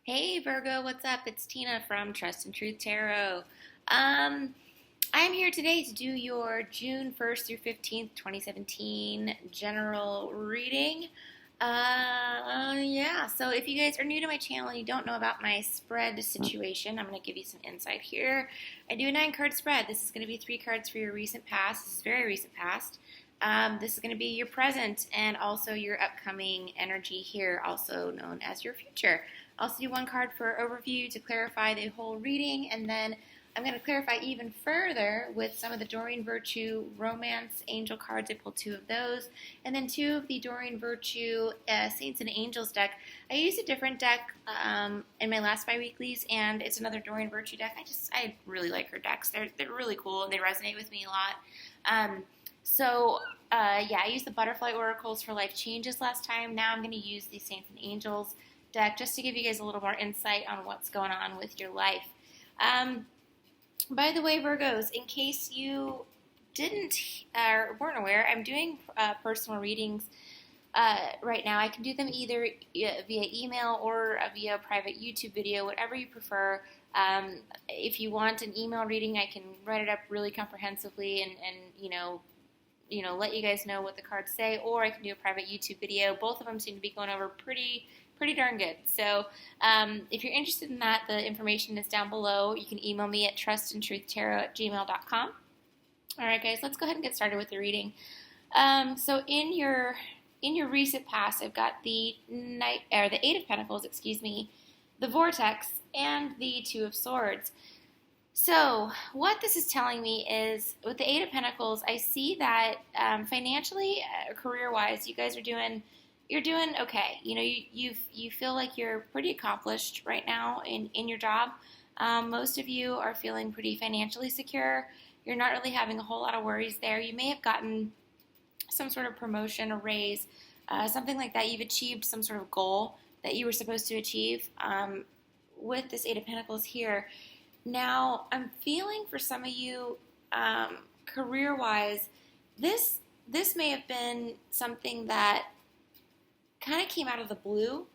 Hey Virgo, what's up? It's Tina from Trust and Truth Tarot. Um, I'm here today to do your June 1st through 15th, 2017 general reading. Yeah, so if you guys are new to my channel and you don't know about my spread situation, I'm going to give you some insight here. I do a 9 card spread. This is going to be 3 cards for your recent past. This is very recent past. This is going to be your present and also your upcoming energy here, also known as your future. I'll also do 1 card for overview to clarify the whole reading, and then I'm going to clarify even further with some of the Doreen Virtue Romance Angel cards. I pulled 2 of those, and then 2 of the Doreen Virtue Saints and Angels deck. I used a different deck in my last bi-weeklies, and it's another Doreen Virtue deck. I really like her decks. They're really cool, and they resonate with me a lot. I used the Butterfly Oracles for Life Changes last time. Now I'm going to use the Saints and Angels deck just to give you guys a little more insight on what's going on with your life. By the way, Virgos, in case you didn't or weren't aware, I'm doing personal readings right now. I can do them either via email or via private YouTube video, whatever you prefer. If you want an email reading, I can write it up really comprehensively and let you guys know what the cards say, or I can do a private YouTube video. Both of them seem to be going over pretty darn good. So if you're interested in that, the information is down below. You can email me at trustandtruthtarot@gmail.com. All right, guys, let's go ahead and get started with the reading. So in your recent past, I've got the 8 of Pentacles, the Vortex, and the 2 of Swords. So what this is telling me is, with the 8 of Pentacles, I see that financially, career-wise, you guys are doing okay. You feel like you're pretty accomplished right now in your job. Most of you are feeling pretty financially secure. You're not really having a whole lot of worries there. You may have gotten some sort of promotion, a raise, something like that. You've achieved some sort of goal that you were supposed to achieve with this 8 of Pentacles here. Now, I'm feeling for some of you, career-wise, this may have been something that kind of came out of the blue.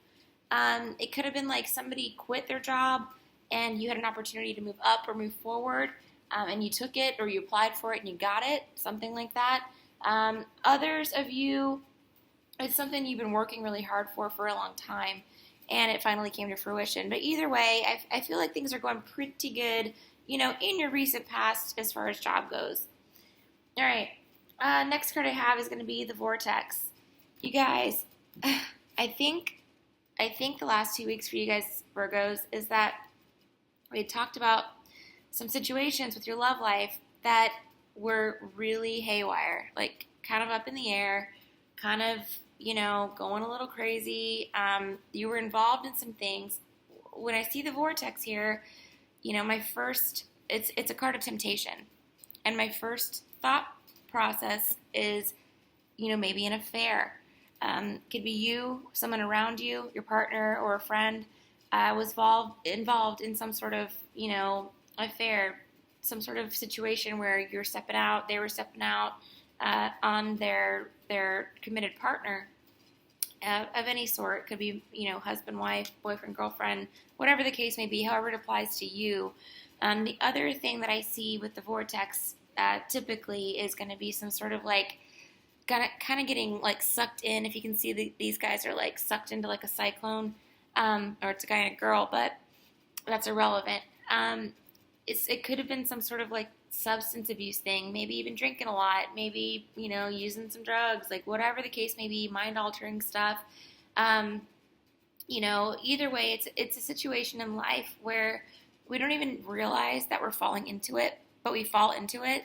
It could have been like somebody quit their job and you had an opportunity to move up or move forward, and you took it or you applied for it and you got it, something like that. Others of you, it's something you've been working really hard for a long time, and it finally came to fruition. But either way, I feel like things are going pretty good, in your recent past as far as job goes. All right, next card I have is going to be the Vortex. You guys, I think the last 2 weeks for you guys, Virgos, is that we had talked about some situations with your love life that were really haywire, like kind of up in the air, kind of going a little crazy. You were involved in some things. When I see the Vortex here, it's a card of temptation. And my first thought process is, maybe an affair. Could be you, someone around you, your partner or a friend was involved in some sort of, affair, some sort of situation where you're stepping out, they were stepping out on their committed partner of any sort. It could be, husband, wife, boyfriend, girlfriend, whatever the case may be, however it applies to you. The other thing that I see with the Vortex typically is going to be some sort of like kind of getting like sucked in. If you can see these guys are like sucked into like a cyclone, or it's a guy and a girl, but that's irrelevant. It could have been some sort of like substance abuse thing. Maybe you've been drinking a lot. Maybe, using some drugs, like whatever the case may be, mind altering stuff. Either way, it's a situation in life where we don't even realize that we're falling into it, but we fall into it.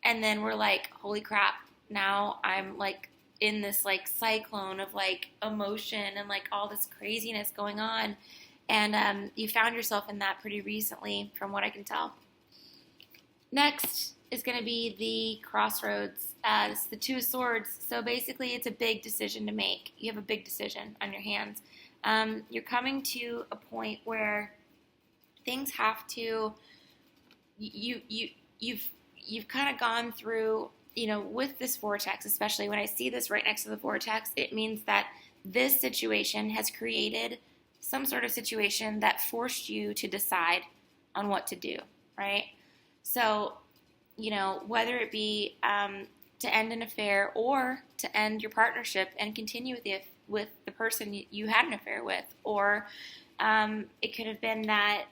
And then we're like, holy crap, now I'm like in this like cyclone of like emotion and like all this craziness going on. And you found yourself in that pretty recently, from what I can tell. Next is going to be the Crossroads. It's the 2 of Swords. So basically, it's a big decision to make. You have a big decision on your hands. You're coming to a point where things have to. You've kind of gone through. With this Vortex, especially when I see this right next to the Vortex, it means that this situation has created some sort of situation that forced you to decide on what to do, right? So, whether it be to end an affair or to end your partnership and continue with the person you had an affair with, or it could have been that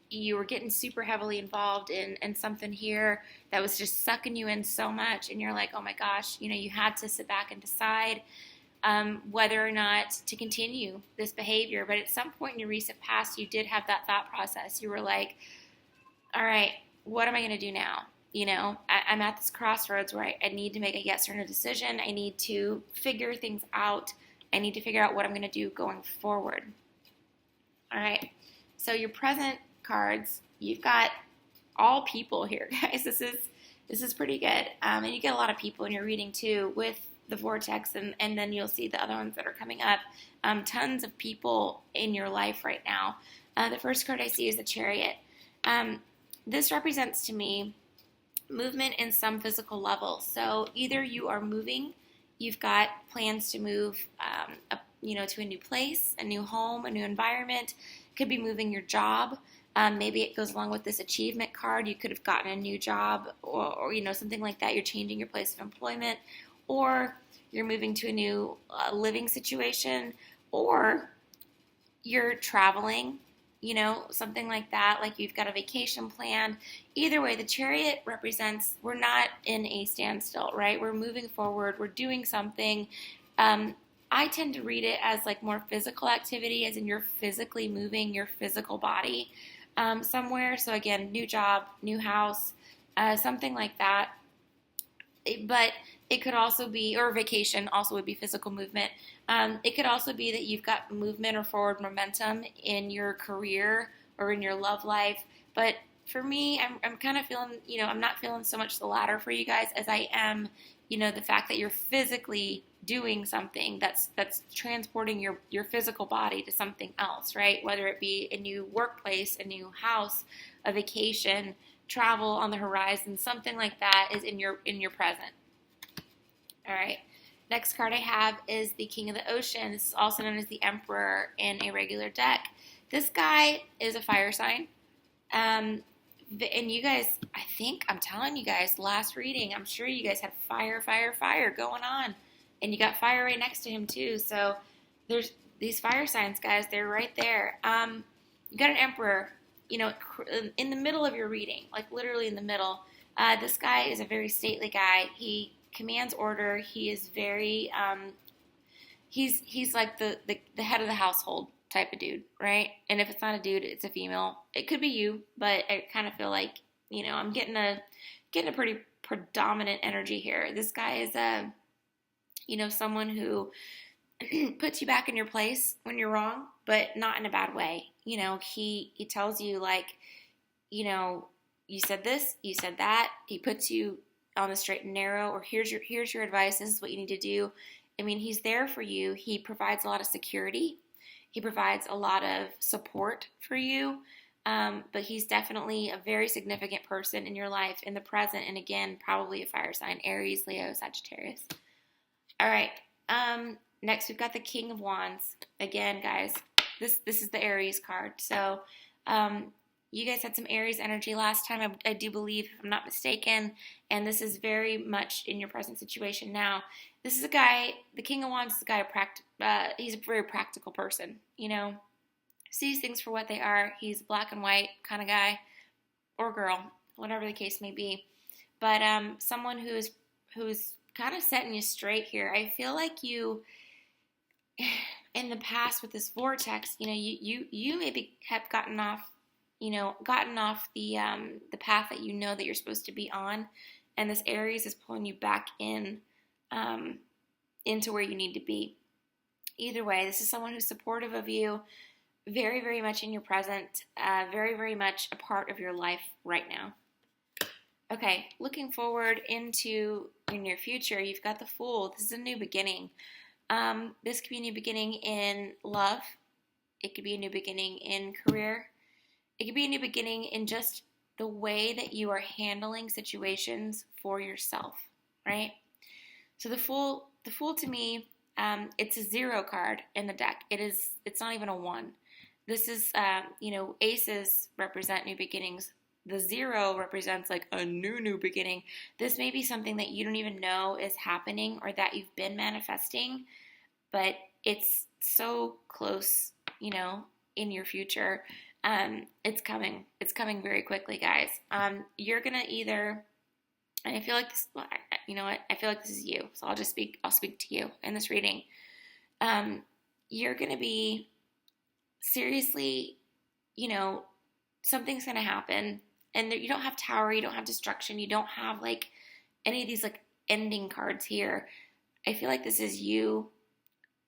you were getting super heavily involved in something here that was just sucking you in so much, and you're like, oh my gosh, you had to sit back and decide whether or not to continue this behavior. But at some point in your recent past, you did have that thought process. You were like, all right, what am I going to do now? I'm at this crossroads where I need to make a yes or no decision. I need to figure things out. I need to figure out what I'm going to do going forward. All right. So your present cards, you've got all people here, guys. This is pretty good. And you get a lot of people in your reading too with the vortex, and then you'll see the other ones that are coming up. Tons of people in your life right now. The first card I see is the Chariot. This represents to me movement in some physical level. So either you are moving, you've got plans to move, to a new place, a new home, a new environment. Could be moving your job. Maybe it goes along with this achievement card. You could have gotten a new job, or something like that. You're changing your place of employment, or you're moving to a new living situation, or you're traveling. Something like that, like you've got a vacation plan. Either way, the Chariot represents we're not in a standstill, right? We're moving forward. We're doing something. I tend to read it as like more physical activity, as in you're physically moving your physical body somewhere. So again, new job, new house, something like that. But it could also be, or vacation also would be physical movement. It could also be that you've got movement or forward momentum in your career or in your love life. But for me, I'm kind of feeling, I'm not feeling so much the latter for you guys as I am, the fact that you're physically doing something that's transporting your physical body to something else, right? Whether it be a new workplace, a new house, a vacation, travel on the horizon, something like that is in your present. All right. Next card I have is the King of the Ocean. This is also known as the Emperor in a regular deck. This guy is a fire sign. And you guys, I'm telling you guys, last reading, I'm sure you guys had fire going on. And you got fire right next to him too. So there's these fire signs, guys. They're right there. You got an Emperor, in the middle of your reading, like literally in the middle. This guy is a very stately guy. He commands order. He is very, he's like the head of the household type of dude, right? And if it's not a dude, it's a female. It could be you, but I kind of feel like, I'm getting a pretty predominant energy here. This guy is someone who puts you back in your place when you're wrong, but not in a bad way. He tells you like, you said this, you said that. He puts you on the straight and narrow, or here's your advice. This is what you need to do. I mean, he's there for you. He provides a lot of security. He provides a lot of support for you. But he's definitely a very significant person in your life in the present. And again, probably a fire sign, Aries, Leo, Sagittarius. All right. Next, we've got the King of Wands. Again, guys, this is the Aries card. So you guys had some Aries energy last time, I do believe, if I'm not mistaken. And this is very much in your present situation now. This is a guy, the King of Wands is a guy, he's a very practical person, sees things for what they are. He's a black and white kind of guy or girl, whatever the case may be. But someone who's kind of setting you straight here. I feel like you, in the past with this vortex, you maybe have gotten off the path that that you're supposed to be on, and this Aries is pulling you back in into where you need to be. Either way, this is someone who's supportive of you, very, very much in your present, very, very much a part of your life right now. Okay, looking forward into your near future, you've got the Fool. This is a new beginning. This could be a new beginning in love. It could be a new beginning in career. It could be a new beginning in just the way that you are handling situations for yourself, right? So the Fool to me, It's a 0 card in the deck. It's not even a 1. This is, aces represent new beginnings. The 0 represents like a new beginning. This may be something that you don't even know is happening or that you've been manifesting, but it's so close, in your future. It's coming. It's coming very quickly, guys. You're gonna either, and I feel like this. Well, you know what? I feel like this is you. So I'll speak to you in this reading. You're gonna be seriously, something's gonna happen, and you don't have Tower, you don't have Destruction, you don't have like any of these like ending cards here. I feel like this is you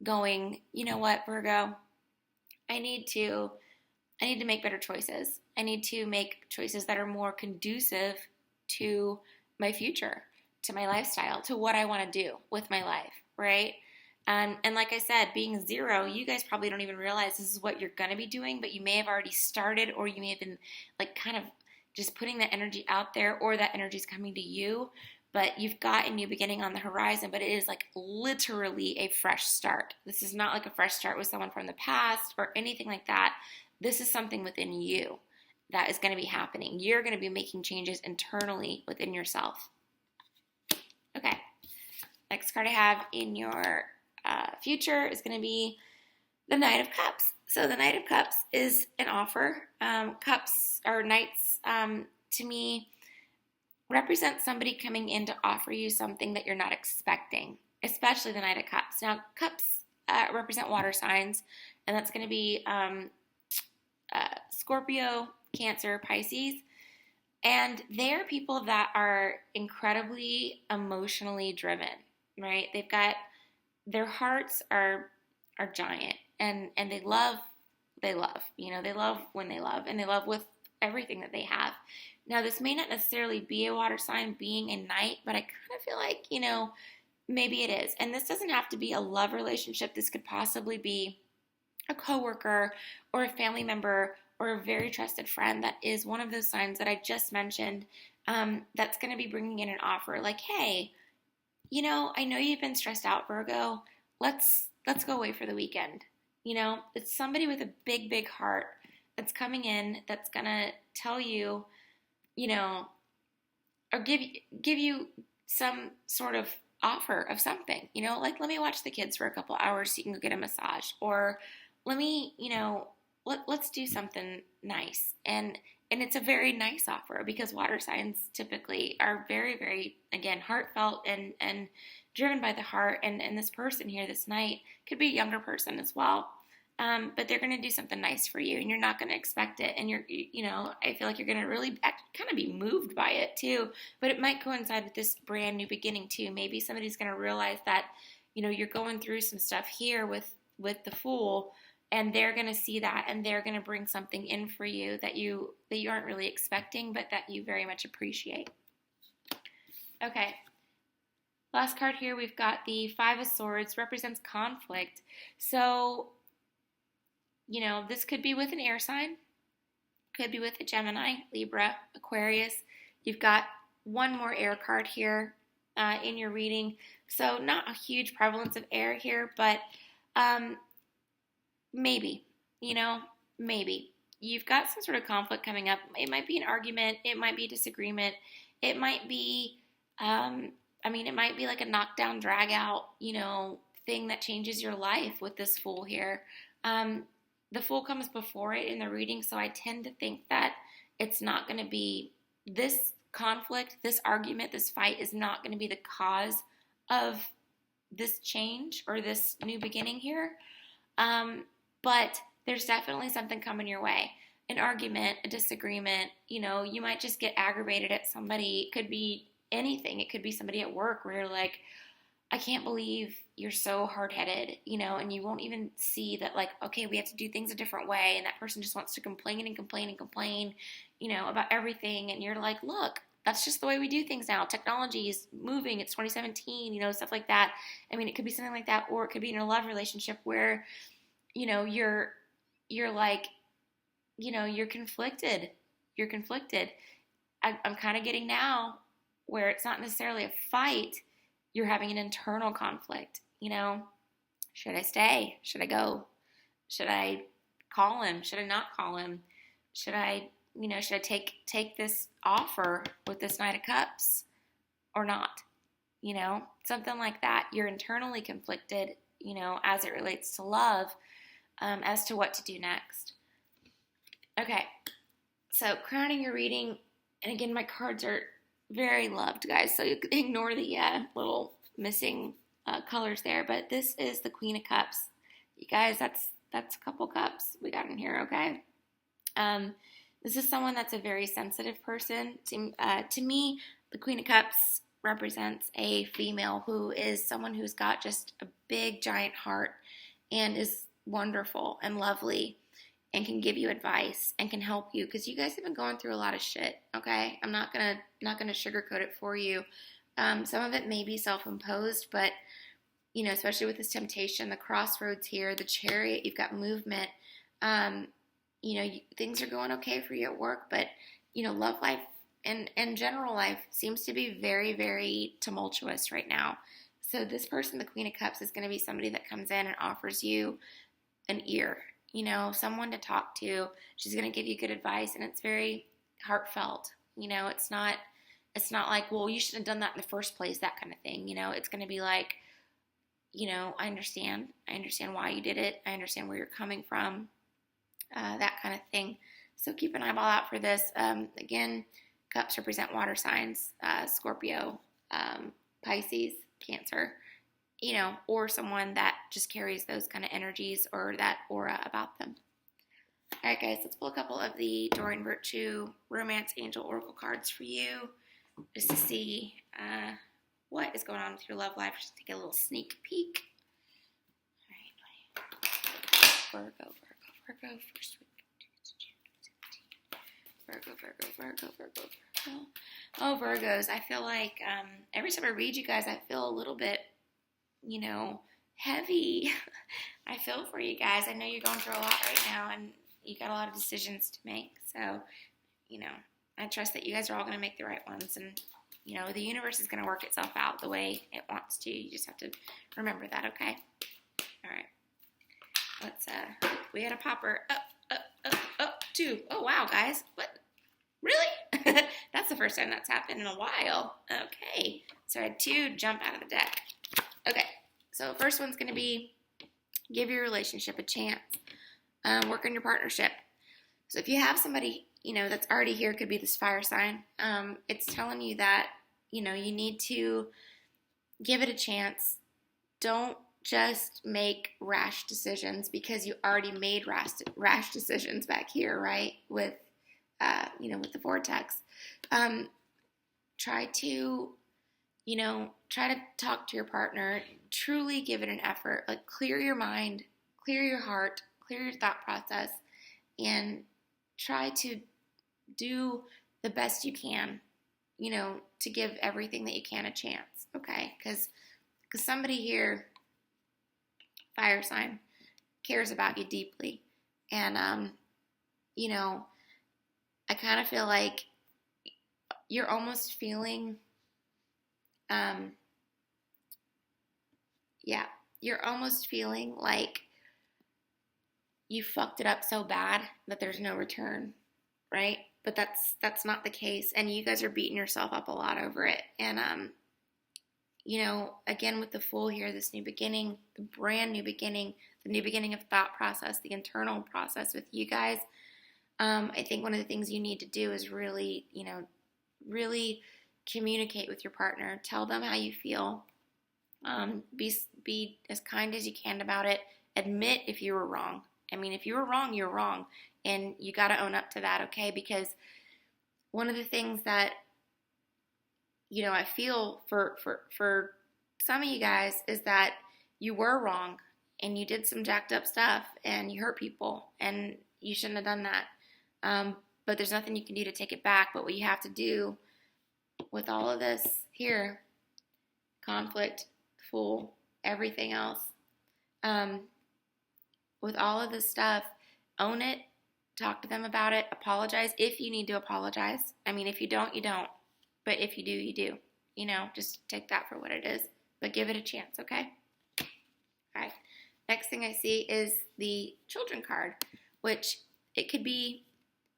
going, you know what, Virgo, I need to make better choices. I need to make choices that are more conducive to my future, to my lifestyle, to what I want to do with my life, right? And like I said, being 0, you guys probably don't even realize this is what you're going to be doing, but you may have already started, or you may have been like kind of just putting that energy out there, or that energy is coming to you. But you've got a new beginning on the horizon, but it is like literally a fresh start. This is not like a fresh start with someone from the past or anything like that. This is something within you that is going to be happening. You're going to be making changes internally within yourself. Okay. Next card I have in your future is going to be the Knight of Cups. So the Knight of Cups is an offer. Cups or knights, to me, represent somebody coming in to offer you something that you're not expecting, especially the Knight of Cups. Now, cups represent water signs, and that's going to be Scorpio, Cancer, Pisces. And they're people that are incredibly emotionally driven, right? Their hearts are giant, and they love, they love when they love, and they love with everything that they have. Now, this may not necessarily be a water sign being a knight, but I kind of feel like, maybe it is. And this doesn't have to be a love relationship. This could possibly be a coworker or a family member or a very trusted friend that is one of those signs that I just mentioned, that's going to be bringing in an offer like, hey, I know you've been stressed out, Virgo. Let's go away for the weekend. It's somebody with a big, big heart that's coming in that's going to tell you, or give you some sort of offer of something, like, let me watch the kids for a couple hours so you can go get a massage, or let me, let's do something nice. And it's a very nice offer, because water signs typically are very, very, again, heartfelt and driven by the heart. And this person here, this knight, could be a younger person as well. But they're going to do something nice for you, and you're not going to expect it. And I feel like you're going to really kind of be moved by it too. But it might coincide with this brand new beginning too. Maybe somebody's going to realize that, you're going through some stuff here with the Fool, and they're going to see that, and they're going to bring something in for you that you aren't really expecting, but that you very much appreciate. Okay. Last card here, we've got the Five of Swords, represents conflict. So, this could be with an air sign, could be with a Gemini, Libra, Aquarius. You've got one more air card here in your reading. So not a huge prevalence of air here, but maybe, maybe. You've got some sort of conflict coming up. It might be an argument. It might be a disagreement. It might be, it might be like a knockdown, drag out, thing that changes your life with this Fool here. The Fool comes before it in the reading, so I tend to think that it's not going to be this conflict, this argument, this fight is not going to be the cause of this change or this new beginning here. But there's definitely something coming your way. An argument, a disagreement, you might just get aggravated at somebody. It could be anything. It could be somebody at work where you're like, I can't believe you're so hard-headed, and you won't even see that, like, okay, we have to do things a different way, and that person just wants to complain and complain and complain, about everything, and you're like, look, that's just the way we do things now. Technology is moving. It's 2017, stuff like that. It could be something like that, or it could be in a love relationship where, you're like, you're conflicted. You're conflicted. I'm kind of getting now where it's not necessarily a fight. You're having an internal conflict, Should I stay? Should I go? Should I call him? Should I not call him? Should I, should I take this offer with this Knight of Cups or not? Something like that. You're internally conflicted, as it relates to love, as to what to do next. Okay, so crowning your reading, and again, my cards are very loved, guys, so you can ignore the little missing colors there, but this is the Queen of Cups. You guys, that's a couple cups we got in here, okay? This is someone that's a very sensitive person. To me, the Queen of Cups represents a female who is someone who's got just a big, giant heart and is wonderful and lovely and can give you advice and can help you, because you guys have been going through a lot of shit, okay? I'm not gonna sugarcoat it for you. Some of it may be self-imposed, but especially with this temptation, the crossroads here, the Chariot, you've got movement. Things are going okay for you at work, but love life and general life seems to be very, very tumultuous right now. So this person, the Queen of Cups, is going to be somebody that comes in and offers you an ear, someone to talk to. She's going to give you good advice, and it's very heartfelt. It's not like, well, you should have done that in the first place, that kind of thing. It's going to be like, I understand why you did it. I understand where you're coming from, that kind of thing. So keep an eyeball out for this. Again, cups represent water signs, Scorpio, Pisces, Cancer, or someone that just carries those kind of energies or that aura about them. All right, guys, let's pull a couple of the Doreen Virtue Romance Angel Oracle cards for you, just to see what is going on with your love life. Just take a little sneak peek. All right, Virgo, first week. Virgo. Oh, Virgos, I feel like every time I read you guys, I feel a little bit, heavy. I feel for you guys. I know you're going through a lot right now, and you got a lot of decisions to make. So, I trust that you guys are all going to make the right ones, and the universe is going to work itself out the way it wants to. You just have to remember that, okay? All right. Let's, we had a popper. Up, 2. Oh, wow, guys. What? Really? That's the first time that's happened in a while. Okay. So I had 2 jump out of the deck. Okay. So first one's going to be give your relationship a chance. Work on your partnership. So if you have somebody, that's already here, could be this fire sign. It's telling you that, you need to give it a chance. Don't just make rash decisions, because you already made rash decisions back here, right? With, with the vortex. Try to talk to your partner, truly give it an effort, like clear your mind, clear your heart, clear your thought process, and try to do the best you can, to give everything that you can a chance, okay? Because somebody here, fire sign, cares about you deeply, and, I kind of feel like you're almost feeling, you're almost feeling like you fucked it up so bad that there's no return, right? But that's not the case, and you guys are beating yourself up a lot over it. And again with the Fool here, this new beginning, the brand new beginning, the new beginning of thought process, the internal process with you guys. I think one of the things you need to do is really, really communicate with your partner. Tell them how you feel. Be as kind as you can about it. Admit if you were wrong. I mean, if you were wrong, you're wrong. And you got to own up to that, okay? Because one of the things that, I feel for some of you guys is that you were wrong and you did some jacked up stuff and you hurt people and you shouldn't have done that. But there's nothing you can do to take it back. But what you have to do with all of this here, conflict, Fool, everything else, with all of this stuff, own it, talk to them about it, apologize if you need to apologize. I mean, if you don't, you don't. But if you do, you do. Just take that for what it is. But give it a chance, okay? All right. Next thing I see is the children card, which it could be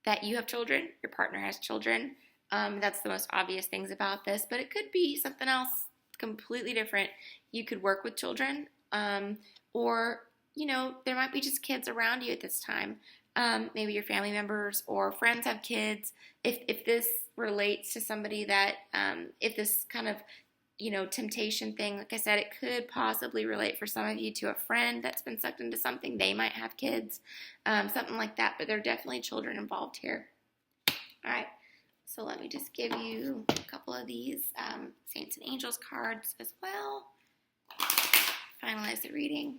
that you have children, your partner has children. That's the most obvious things about this, but it could be something else completely different. You could work with children, or there might be just kids around you at this time. Maybe your family members or friends have kids. If this relates to somebody that, if this kind of temptation thing, like I said, it could possibly relate for some of you to a friend that's been sucked into something. They might have kids, something like that, but there are definitely children involved here. All right, so let me just give you a couple of these Saints and Angels cards as well. Finalize the reading.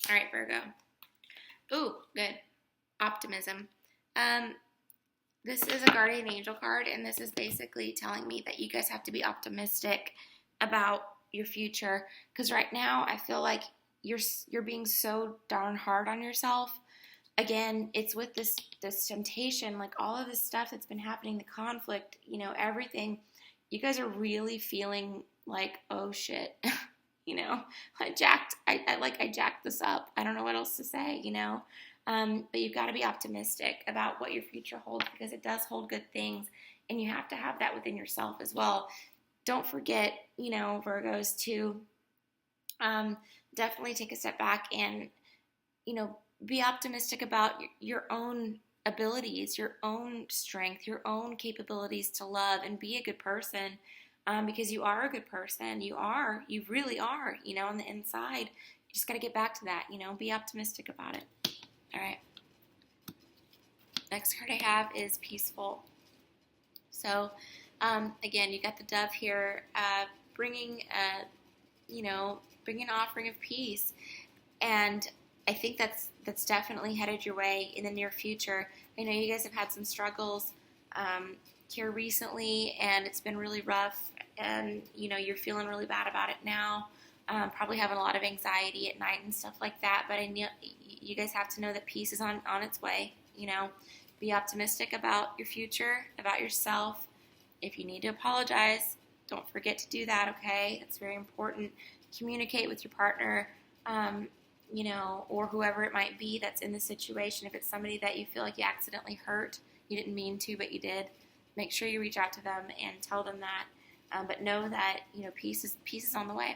All right, Virgo. Ooh, good. Optimism. This is a guardian angel card, and this is basically telling me that you guys have to be optimistic about your future, because right now I feel like you're being so darn hard on yourself. Again, it's with this temptation, like all of this stuff that's been happening, the conflict, everything. You guys are really feeling like, oh shit. I jacked this up. I don't know what else to say, but you've got to be optimistic about what your future holds, because it does hold good things, and you have to have that within yourself as well. Don't forget, Virgos, to definitely take a step back and, be optimistic about your own abilities, your own strength, your own capabilities to love and be a good person. Because you are a good person. You really are, on the inside. You just got to get back to that, be optimistic about it. All right. Next card I have is Peaceful. So, again, you got the dove here, bringing an offering of peace. And I think that's definitely headed your way in the near future. I know you guys have had some struggles, here recently, and it's been really rough, and you're feeling really bad about it now, probably having a lot of anxiety at night and stuff like that, but I know you guys have to know that peace is on its way. Be optimistic about your future, about yourself. If you need to apologize, don't forget to do that, okay? That's very important. Communicate with your partner, or whoever it might be that's in the situation. If it's somebody that you feel like you accidentally hurt, you didn't mean to, but you did, make sure you reach out to them and tell them that. But know that, peace is on the way.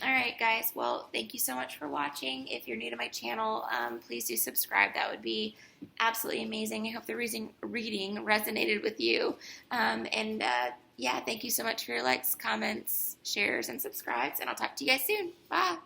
All right, guys. Well, thank you so much for watching. If you're new to my channel, please do subscribe. That would be absolutely amazing. I hope the reading resonated with you. Yeah, thank you so much for your likes, comments, shares, and subscribes. And I'll talk to you guys soon. Bye.